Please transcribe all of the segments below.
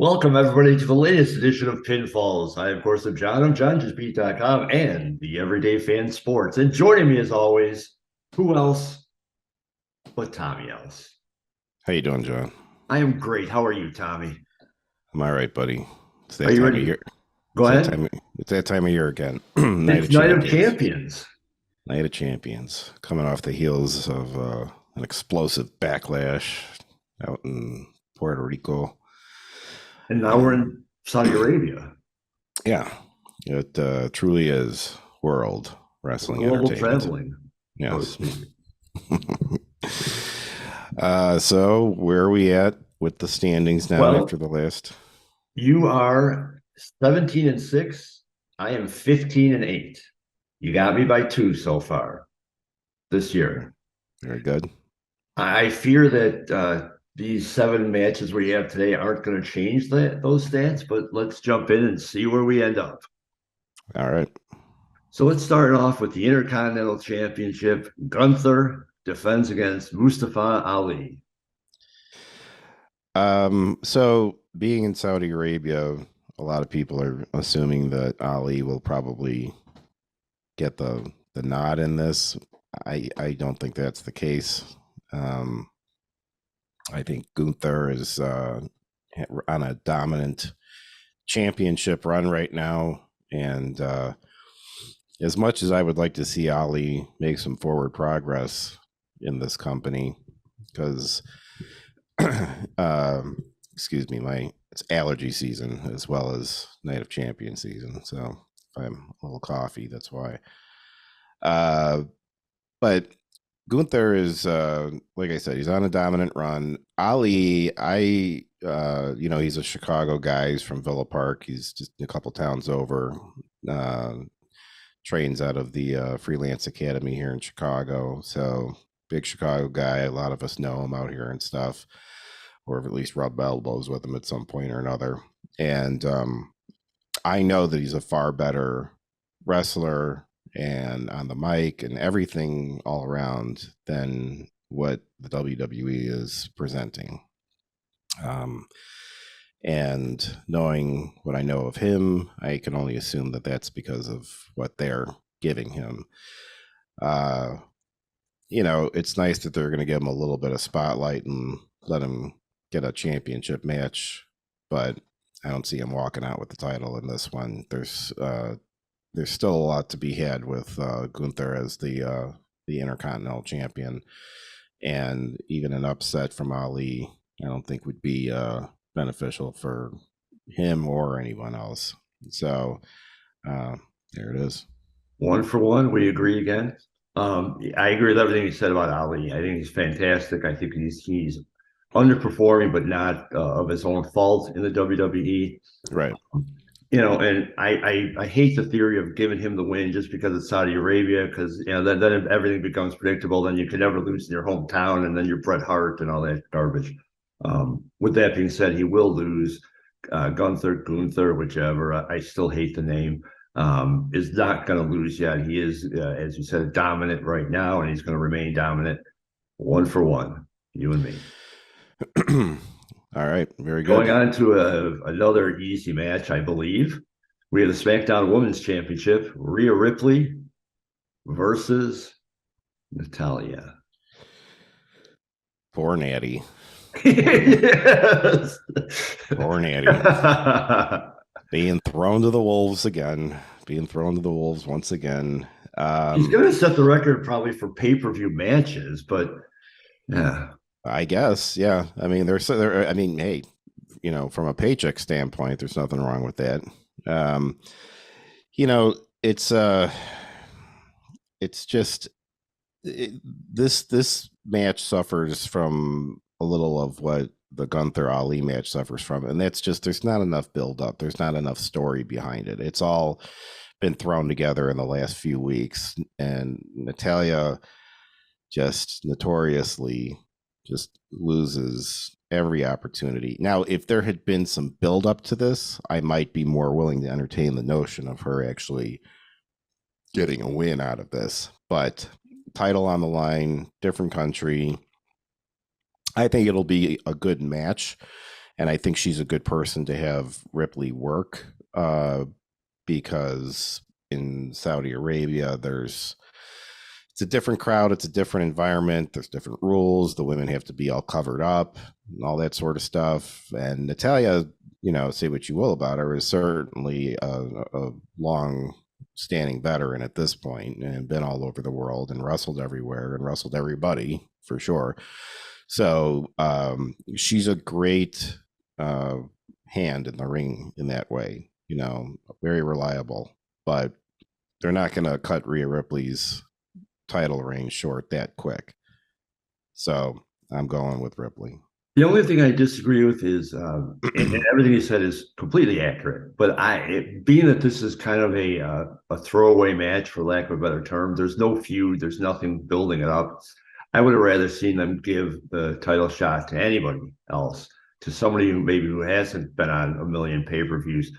Welcome, everybody, to the latest edition of Pinfalls. I, of course, am John. I'm JohnGSpeed.com and the Everyday Fan Sports. And joining me, as always, who else but Tommy Ellis? How you doing, John? I am great. How are you, Tommy? I'm all right, buddy. It's Are that you time of ready? year. Go ahead. It's that time of year again. Night It's of Night of Champions. Champions. Night of Champions. Coming off the heels of an explosive backlash out in Puerto Rico. And now we're in Saudi Arabia. Yeah, it truly is world wrestling Global entertainment. traveling. Yes. So where are we at with the standings now Well, after the last? you are 17-6. I am 15-8. You got me by 2 so far this year. Very good. I fear that these 7 matches we have today aren't going to change those stats, but let's jump in and see where we end up. All right. So let's start off with the Intercontinental Championship. Gunther defends against Mustafa Ali. So being in Saudi Arabia, a lot of people are assuming that Ali will probably get the nod in this. I don't think that's the case. I think Gunther is on a dominant championship run right now, and as much as I would like to see Ali make some forward progress in this company, because excuse me, it's allergy season as well as Night of Champions season, so if I'm a little coffee, that's why. But Gunther is, like I said, he's on a dominant run. Ali, he's a Chicago guy. He's from Villa Park. He's just a couple towns over. Trains out of the Freelance Academy here in Chicago. So big Chicago guy. A lot of us know him out here and stuff, or have at least rubbed elbows with him at some point or another. And I know that he's a far better wrestler and on the mic and everything all around than what the WWE is presenting. And knowing what I know of him, I can only assume that that's because of what they're giving him. It's nice that they're going to give him a little bit of spotlight and let him get a championship match, but I don't see him walking out with the title in this one. There's still a lot to be had with Gunther as the Intercontinental Champion, and even an upset from Ali, I don't think would be beneficial for him or anyone else. So there it is. 1 for 1. We agree again. I agree with everything you said about Ali. I think he's fantastic. I think he's underperforming, but not of his own fault in the WWE. Right. And I hate the theory of giving him the win just because it's Saudi Arabia, because then everything becomes predictable. Then you can never lose in your hometown, and then you're Bret Hart and all that garbage. With that being said, he will lose. Gunther, whichever. I still hate the name. Is not going to lose yet. He is, as you said, dominant right now, and he's going to remain dominant. 1 for 1, you and me. All right, very Going good. on to another easy match, I believe. We have the SmackDown Women's Championship, Rhea Ripley versus Natalya. Poor Natty. Yes. Poor Natty. Being thrown to the wolves again. Being thrown to the wolves once again. He's going to set the record probably for pay-per-view matches, but yeah. I guess, yeah. I mean, hey, from a paycheck standpoint, there's nothing wrong with that. It's just this match suffers from a little of what the Gunther Ali match suffers from, and that's just there's not enough build up. There's not enough story behind it. It's all been thrown together in the last few weeks, and Natalya just notoriously just loses every opportunity. Now, if there had been some build up to this, I might be more willing to entertain the notion of her actually getting a win out of this. But title on the line, different country. I think it'll be a good match. And I think she's a good person to have Ripley work, because in Saudi Arabia, it's a different crowd, it's a different environment, there's different rules. The women have to be all covered up and all that sort of stuff. And Natalia, say what you will about her, is certainly a long standing veteran at this point, and been all over the world and wrestled everywhere and wrestled everybody for sure. So she's a great hand in the ring in that way, very reliable. But they're not going to cut Rhea Ripley's title reign short that quick. So I'm going with Ripley. The only thing I disagree with is, and everything you said is completely accurate, but being that this is kind of a throwaway match, for lack of a better term, there's no feud, there's nothing building it up. I would have rather seen them give the title shot to anybody else, to somebody who hasn't been on a million pay-per-views,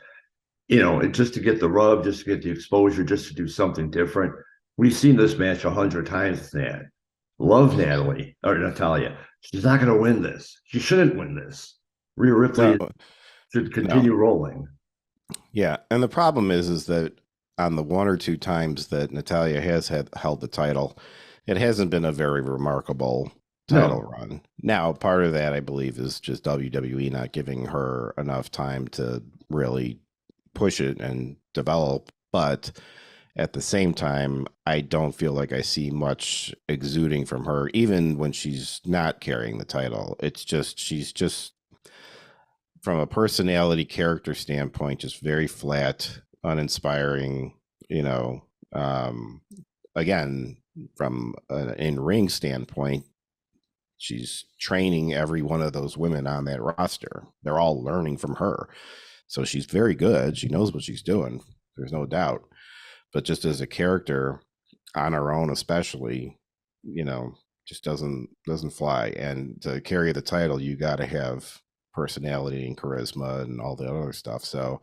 just to get the rub, just to get the exposure, just to do something different. We've seen this match 100 times, Nat. Love Natalia. She's not going to win this. She shouldn't win this. Rhea Ripley should continue rolling. Yeah, and the problem is that on the one or two times that Natalia has held the title, it hasn't been a very remarkable title run. Now, part of that, I believe, is just WWE not giving her enough time to really push it and develop. But at the same time, I don't feel like I see much exuding from her, even when she's not carrying the title. It's just, she's just, from a personality character standpoint, just very flat, uninspiring, again, from an in-ring standpoint, she's training every one of those women on that roster. They're all learning from her. So she's very good. She knows what she's doing. There's no doubt. But just as a character on her own, especially, just doesn't fly. And to carry the title, you got to have personality and charisma and all the other stuff. So,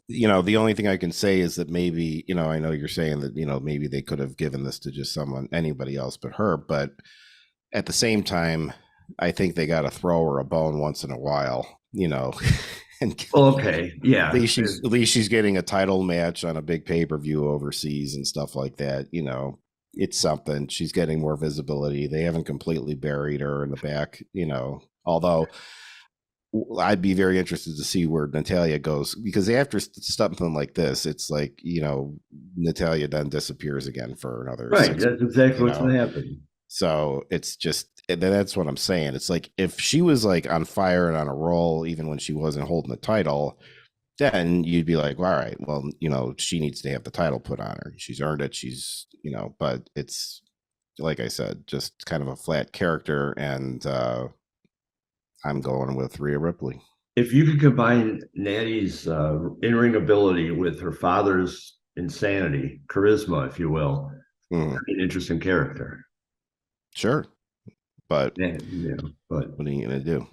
the only thing I can say is that maybe, I know you're saying that, maybe they could have given this to just anybody else but her. But at the same time, I think they got to throw her a bone once in a while, And okay, yeah. At least she's getting a title match on a big pay-per-view overseas and stuff like that. It's something. She's getting more visibility. They haven't completely buried her in the back, although I'd be very interested to see where Natalia goes, because after something like this, it's like, Natalia then disappears again for another right. That's exactly what's going to happen. So it's just, that's what I'm saying. It's like, if she was like on fire and on a roll, even when she wasn't holding the title, then you'd be like, well, all right, well, she needs to have the title put on her. She's earned it. She's, but it's, like I said, just kind of a flat character. And I'm going with Rhea Ripley. If you could combine Natty's in-ring ability with her father's insanity, charisma, if you will, an interesting character. Sure. But but what are you gonna do?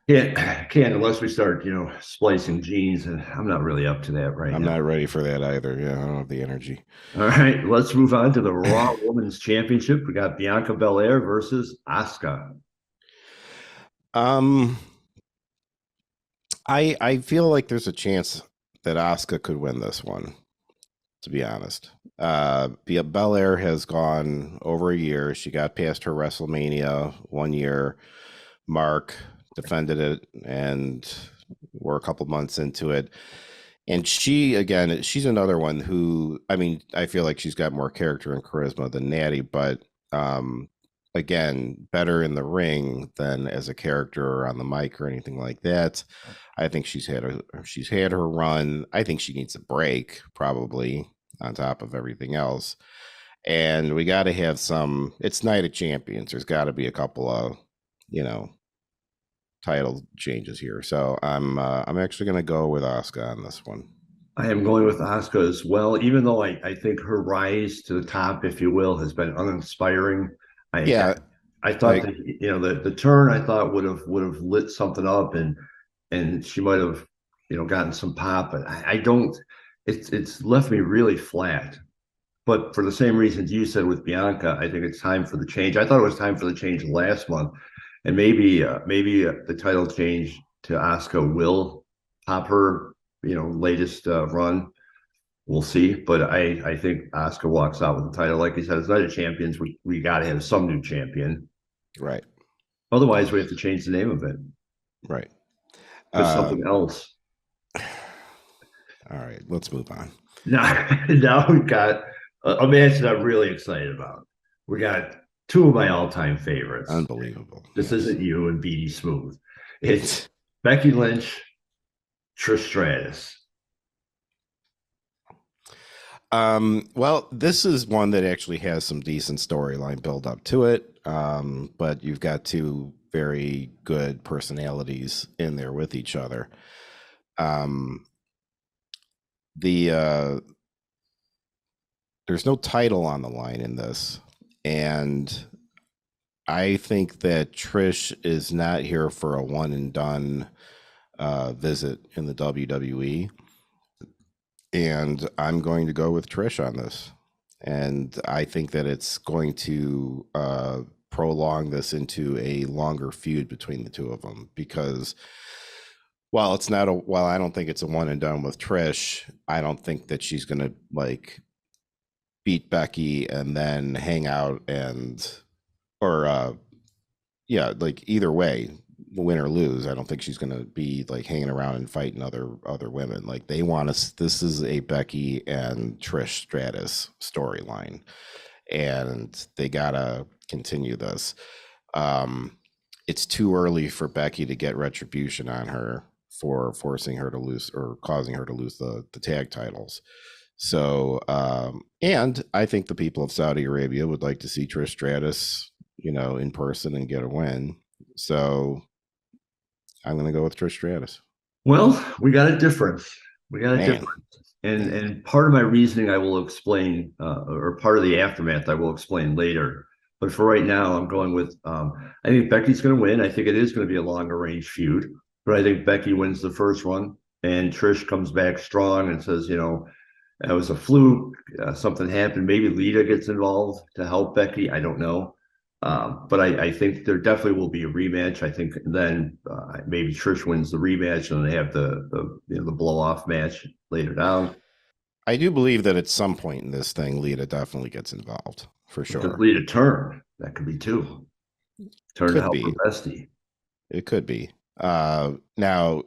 Yeah, can't unless we start, splicing genes, and I'm not really up to that right now. I'm not ready for that either. Yeah, I don't have the energy. All right, let's move on to the Raw Women's Championship. We got Bianca Belair versus Asuka. I feel like there's a chance that Asuka could win this one, to be honest. Belair has gone over a year. She got past her WrestleMania 1 year mark, defended it, and we're a couple months into it. And she's another one who, I feel like she's got more character and charisma than Natty, but again, better in the ring than as a character or on the mic or anything like that. I think she's had her run. I think she needs a break, probably, on top of everything else. And we got to have it's Night of Champions. There's got to be a couple of, title changes here. So I'm actually going to go with Asuka on this one. I am going with Asuka as well, even though I think her rise to the top, if you will, has been uninspiring. I thought that, the turn I thought would have lit something up, and she might have gotten some pop, but I don't. It's left me really flat. But for the same reasons you said with Bianca, I think it's time for the change. I thought it was time for the change last month, And maybe the title change to Asuka will pop her, latest run. We'll see. But I think Asuka walks out with the title. Like you said, it's Night of Champions. We got to have some new champion. Right. Otherwise, we have to change the name of it. Right. Put something else. All right, let's move on. Now we've got a match that I'm really excited about. We got two of my all-time favorites. Unbelievable. This isn't you and BD Smooth. It's Becky Lynch, Trish Stratus. Well, this is one that actually has some decent storyline build up to it. But you've got two very good personalities in there with each other. There's no title on the line in this, and I think that Trish is not here for a one and done visit in the WWE, and I'm going to go with Trish on this, and I think that it's going to prolong this into a longer feud between the two of them, because while I don't think it's a one and done with Trish, I don't think that she's going to like beat Becky and then hang out like either way, win or lose. I don't think she's going to be like hanging around and fighting other women. Like they want us. This is a Becky and Trish Stratus storyline, and they gotta continue this. It's too early for Becky to get retribution on her for forcing her to lose or causing her to lose the tag titles. So, and I think the people of Saudi Arabia would like to see Trish Stratus, in person and get a win. So I'm going to go with Trish Stratus. Well, we got a difference. And part of my reasoning I will explain, or part of the aftermath I will explain later. But for right now, I'm going with, I think Becky's going to win. I think it is going to be a longer range feud, but I think Becky wins the first one and Trish comes back strong and says, it was a fluke. Something happened. Maybe Lita gets involved to help Becky. I don't know. But I think there definitely will be a rematch. I think then maybe Trish wins the rematch and they have the blow off match later down. I do believe that at some point in this thing, Lita definitely gets involved for sure. Because Lita turn, that could be too. Turn to help her bestie. It could be. Now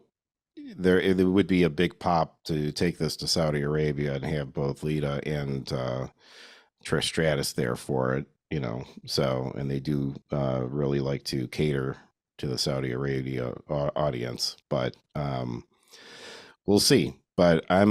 there would be a big pop to take this to Saudi Arabia and have both Lita and Trish Stratus there for it. So, and they do really like to cater to the Saudi Arabia audience, but we'll see. But I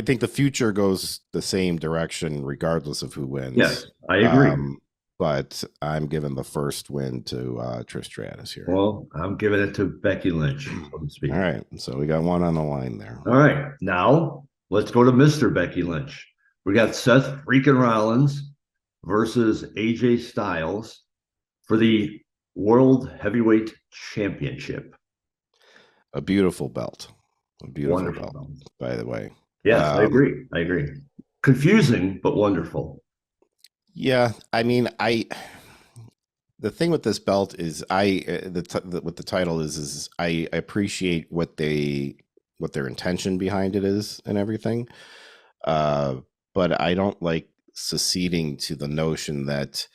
think the future goes the same direction regardless of who wins. Yes, I agree. But I'm giving the first win to Trish Stratus here. Well, I'm giving it to Becky Lynch, so to speak. All right, so we got one on the line there. All right, now let's go to Mr. Becky Lynch. We got Seth freaking Rollins versus AJ Styles for the World Heavyweight Championship. A beautiful belt. A beautiful belt, by the way. Yes, I agree. Confusing, but wonderful. Yeah, I mean, the thing with this belt is what the title is I appreciate what their intention behind it is and everything. But I don't like seceding to the notion that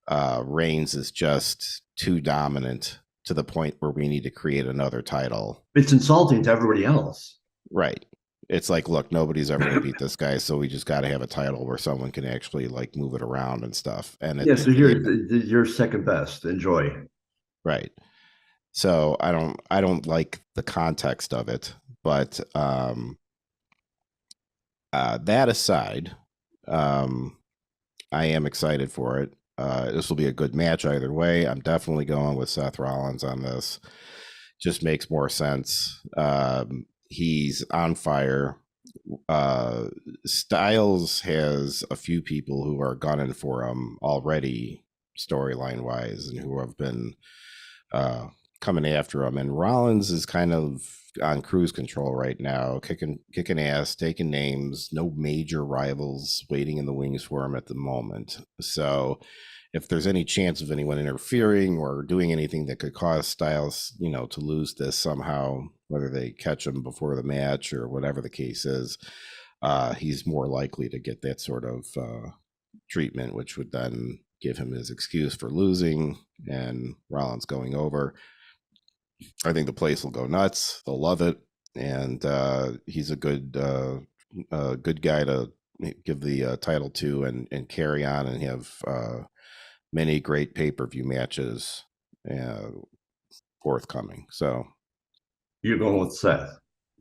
Reigns is just too dominant to the point where we need to create another title. It's insulting to everybody else. Right. It's like, look, nobody's ever going to beat this guy, so we just got to have a title where someone can actually like move it around and stuff. And so you're second best. Enjoy. Right. So I don't like the context of it, but that aside, I am excited for it. This will be a good match either way. I'm definitely going with Seth Rollins on this. Just makes more sense. He's on fire. Styles has a few people who are gunning for him already, storyline wise, and who have been coming after him. And Rollins is kind of on cruise control right now, kicking ass, taking names. No major rivals waiting in the wings for him at the moment. So if there's any chance of anyone interfering or doing anything that could cause Styles, to lose this somehow, whether they catch him before the match or whatever the case is, he's more likely to get that sort of treatment, which would then give him his excuse for losing and Rollins going over. I think the place will go nuts. They'll love it. And he's a good guy to give the title to and carry on and have many great pay-per-view matches forthcoming. So You're going with Seth.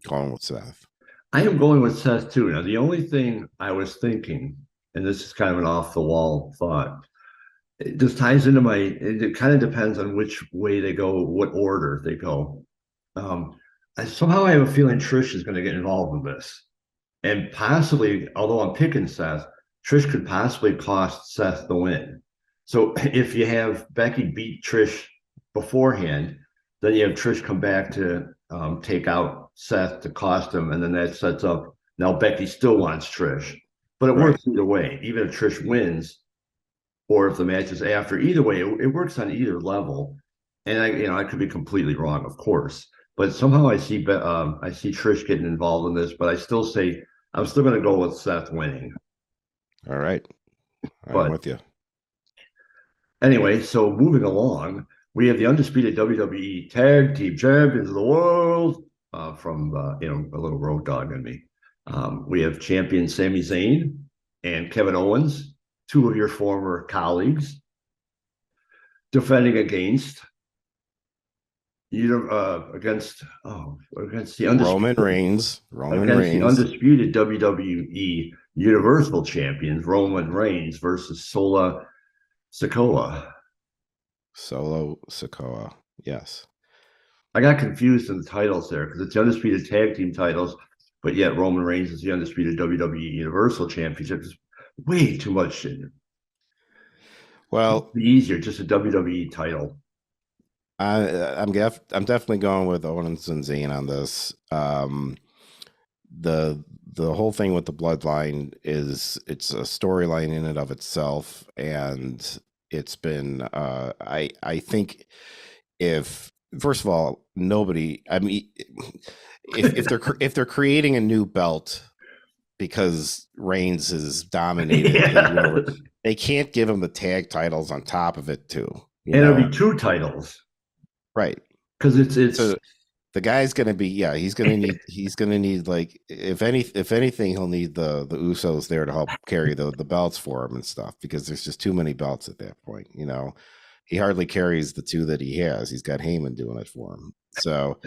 Going with Seth. I am going with Seth too. Now, the only thing I was thinking, and this is kind of an off the wall thought, it just ties into it kind of depends on which way they go, what order they go. Somehow I have a feeling Trish is going to get involved in this. And possibly, although I'm picking Seth, Trish could possibly cost Seth the win. So if you have Becky beat Trish beforehand, then you have Trish come back to take out Seth to cost him, and then that sets up, now Becky still wants Trish. But it works either way. Even if Trish wins, or if the match is after, either way, it works on either level. And I could be completely wrong, of course, but somehow I see Trish getting involved in this. But I'm still going to go with Seth winning. All right, I'm with you. Anyway, so moving along, we have the undisputed WWE Tag Team Champions of the World from a little road dog in me. We have champion Sami Zayn and Kevin Owens, two of your former colleagues, defending against the Roman Reigns. The undisputed WWE Universal Champions, Roman Reigns versus Solo Sikoa. Yes. I got confused in the titles there because it's the undisputed tag team titles, but yet Roman Reigns is the undisputed WWE Universal Championship. It's way too much shit. Well, it'd be easier, just a WWE title. I'm definitely going with Owens and Zayn on this. The whole thing with the bloodline is it's a storyline in and of itself, and it's been I think if first of all if they're creating a new belt because Reigns is dominated, they can't give him the tag titles on top of it too. It'll be two titles, right? Because it's so the guy's gonna be he's gonna need like if anything he'll need the Usos there to help carry the belts for him and stuff, because there's just too many belts at that point. He hardly carries the two that he has. He's got Heyman doing it for him. So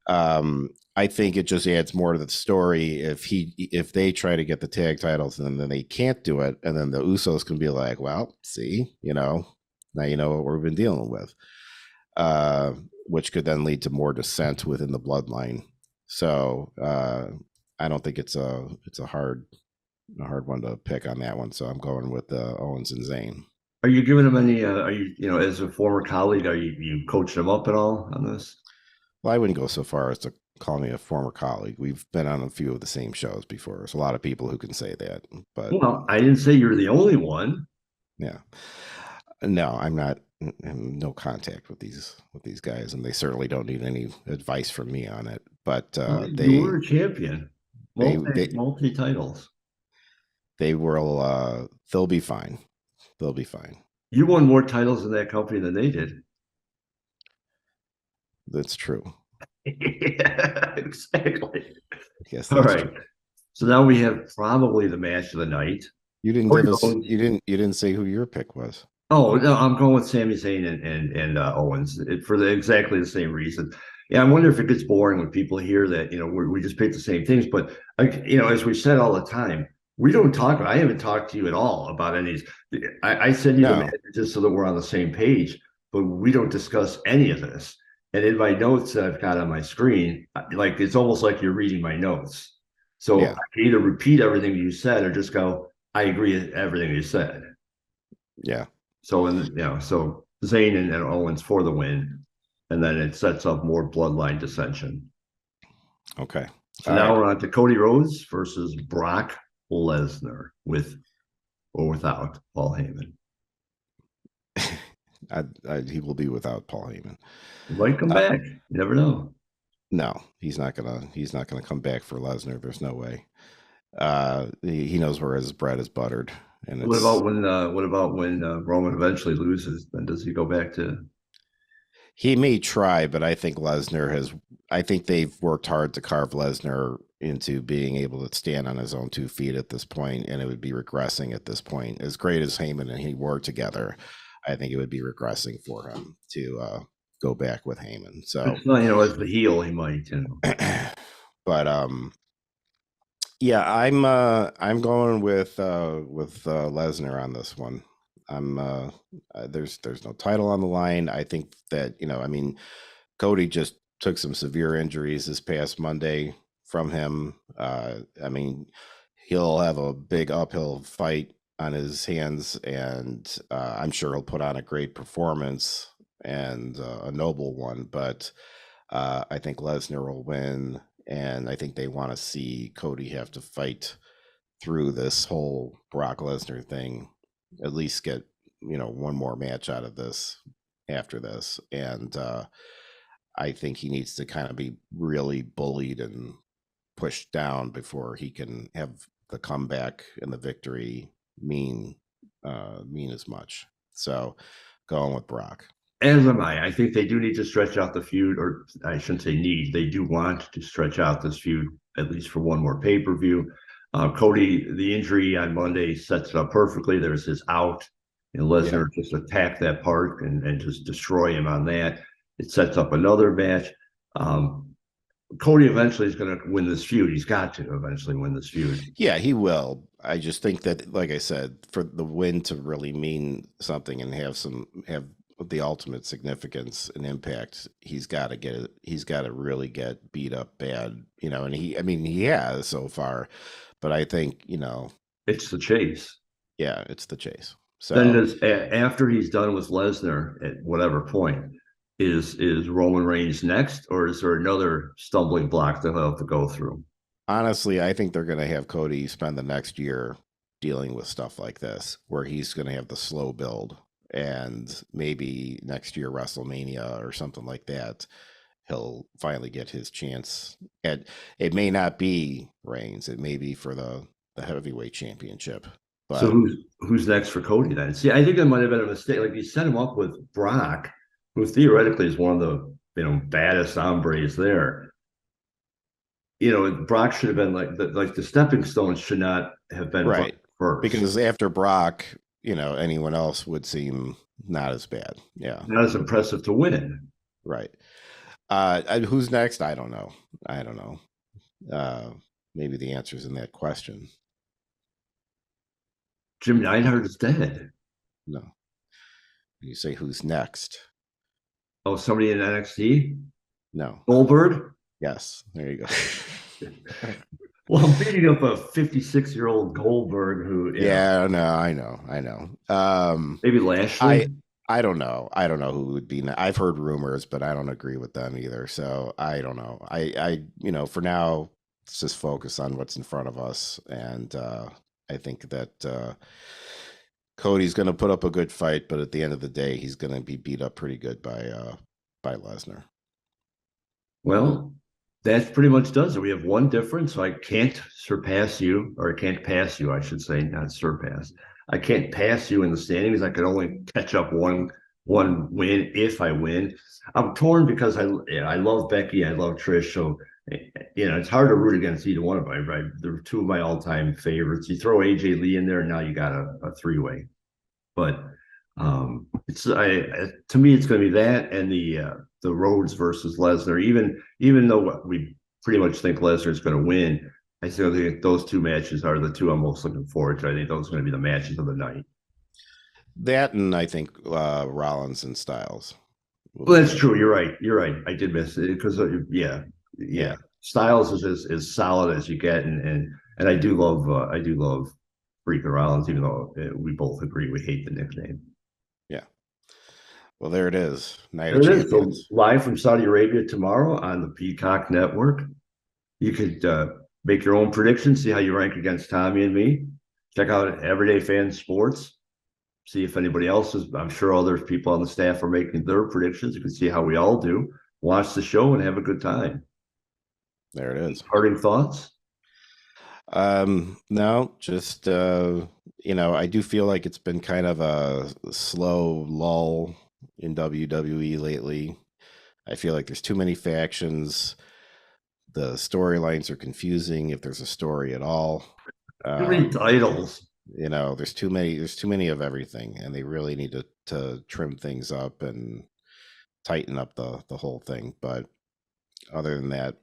I think it just adds more to the story if they try to get the tag titles and then they can't do it, and then the Usos can be like, well, see, now you know what we've been dealing with, which could then lead to more dissent within the bloodline. So I don't think it's a hard one to pick on that one. So I'm going with Owens and Zayn. Are you giving him any? Are you as a former colleague, are you coaching him up at all on this? Well, I wouldn't go so far as to call me a former colleague. We've been on a few of the same shows before. There's a lot of people who can say that, but I didn't say you're the only one. Yeah, no, I'm not. No contact with these guys, and they certainly don't need any advice from me on it. But they were a champion, multi titles. They will. They'll be fine. They'll be fine. You won more titles in that company than they did. That's true. Yeah, exactly. Yes. All right. True. So now we have probably the match of the night. You didn't give us. You didn't say who your pick was. Oh no, I'm going with Sami Zayn and Owens for exactly the same reason. Yeah, I wonder if it gets boring when people hear that we just pick the same things. But as we said all the time, we don't talk. I haven't talked to you at all about any. I send you the match just so that we're on the same page, but we don't discuss any of this. And in my notes that I've got on my screen, like it's almost like you're reading my notes. So I can either repeat everything you said or just go, I agree with everything you said. Yeah. So so Zayn and Owens for the win, and then it sets up more bloodline dissension. Okay. So now we're on to Cody Rhodes versus Brock Lesnar with or without Paul Heyman. He will be without Paul Heyman. He might come back. You never know. No, he's not gonna come back for Lesnar. There's no way. He knows where his bread is buttered, and What it's about when Roman eventually loses? Then does he go back to? he may try, but I think Lesnar has. I think they've worked hard to carve Lesnar into being able to stand on his own 2 feet at this point, and it would be regressing at this point. As great as Heyman and he were together, I think it would be regressing for him to go back with Heyman. So, As the heel, he might. but yeah, I'm going with Lesnar on this one. There's no title on the line. I think that I mean, Cody just took some severe injuries this past Monday from him. I mean, he'll have a big uphill fight on his hands, and I'm sure he'll put on a great performance and a noble one. But I think Lesnar will win, and I think they want to see Cody have to fight through this whole Brock Lesnar thing, at least get one more match out of this after this. And I think he needs to kind of be really bullied and pushed down before he can have the comeback and the victory mean as much. So going with Brock. As am I. I think they do need to stretch out the feud, or I shouldn't say need. They do want to stretch out this feud at least for one more pay-per-view. Cody, the injury on Monday sets it up perfectly. There's his out, and Lesnar just attack that part and just destroy him on that. It sets up another match. Cody eventually is going to win this feud. He's got to eventually win this feud. Yeah, he will. I just think that, like I said, for the win to really mean something and have the ultimate significance and impact, he's got to get it. He's got to really get beat up bad, and he has so far, but I think, it's the chase. Yeah, it's the chase. So then after he's done with Lesnar at whatever point, is Roman Reigns next, or is there another stumbling block that he'll have to go through? Honestly, I think they're going to have Cody spend the next year dealing with stuff like this, where he's going to have the slow build, and maybe next year WrestleMania or something like that, he'll finally get his chance. And it may not be Reigns; it may be for the heavyweight championship. But so who's next for Cody then? See, I think that might have been a mistake. Like, you set him up with Brock, who theoretically is one of the baddest hombres there. Brock should have been like the stepping stones should not have been right first, because after Brock, anyone else would seem not as bad. Yeah, not as impressive to win. Right. Who's next? I don't know. Maybe the answer's in that question. Jim Neidhart is dead. No. You say who's next? Oh, somebody in NXT? No. Goldberg? Yes. There you go. Well, I'm beating up a 56-year-old Goldberg who. Yeah, no, I know. Maybe Lashley. I don't know. I don't know who would be. I've heard rumors, but I don't agree with them either. So I don't know. I for now, let's just focus on what's in front of us, and I think that Cody's going to put up a good fight, but at the end of the day, he's going to be beat up pretty good by Lesnar. Well, that pretty much does it. We have one difference. So I can't surpass you, or I can't pass you, I should say, not surpass. I can't pass you in the standings. I could only catch up one win if I win. I'm torn because I love Becky. I love Trish. So, it's hard to root against either one of them. Right? They're two of my all-time favorites. You throw AJ Lee in there, and now you got a three-way. But to me, it's going to be that and the Rhodes versus Lesnar. Even though we pretty much think Lesnar is going to win, I still think those two matches are the two I'm most looking forward to. I think those are going to be the matches of the night. That, and I think Rollins and Styles. Well, that's true. You're right. I did miss it because yeah. Styles is as solid as you get, and I do love Freakin' Rollins, even though we both agree we hate the nickname. Yeah. Well, there it is. Night of Champions. So live from Saudi Arabia tomorrow on the Peacock Network. You could make your own predictions, see how you rank against Tommy and me. Check out Everyday Fan Sports. see if anybody else is. I'm sure other people on the staff are making their predictions. You can see how we all do. Watch the show and have a good time. There it is. Parting thoughts? No, just I do feel like it's been kind of a slow lull in WWE lately. I feel like there's too many factions. The storylines are confusing if there's a story at all. Too many titles. There's too many of everything, and they really need to trim things up and tighten up the whole thing. But other than that,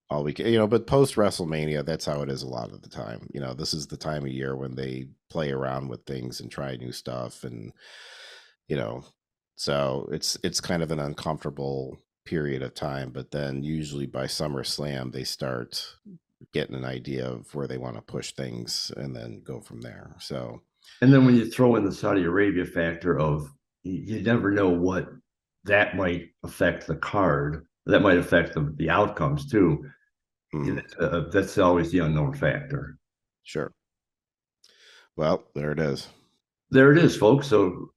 all we can, but post WrestleMania, that's how it is a lot of the time. This is the time of year when they play around with things and try new stuff, and so it's kind of an uncomfortable period of time. But then usually by SummerSlam, they start getting an idea of where they want to push things and then go from there. So, and then when you throw in the Saudi Arabia factor of you never know what that might affect the card, that might affect the outcomes too. That's always the unknown factor. Sure. Well, there it is. There it is, folks. So,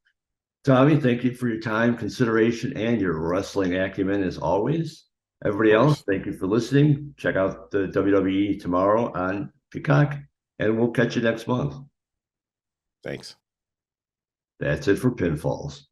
Tommy, thank you for your time, consideration, and your wrestling acumen as always. Everybody else, thank you for listening. Check out the WWE tomorrow on Peacock, and we'll catch you next month. Thanks. That's it for Pinfalls.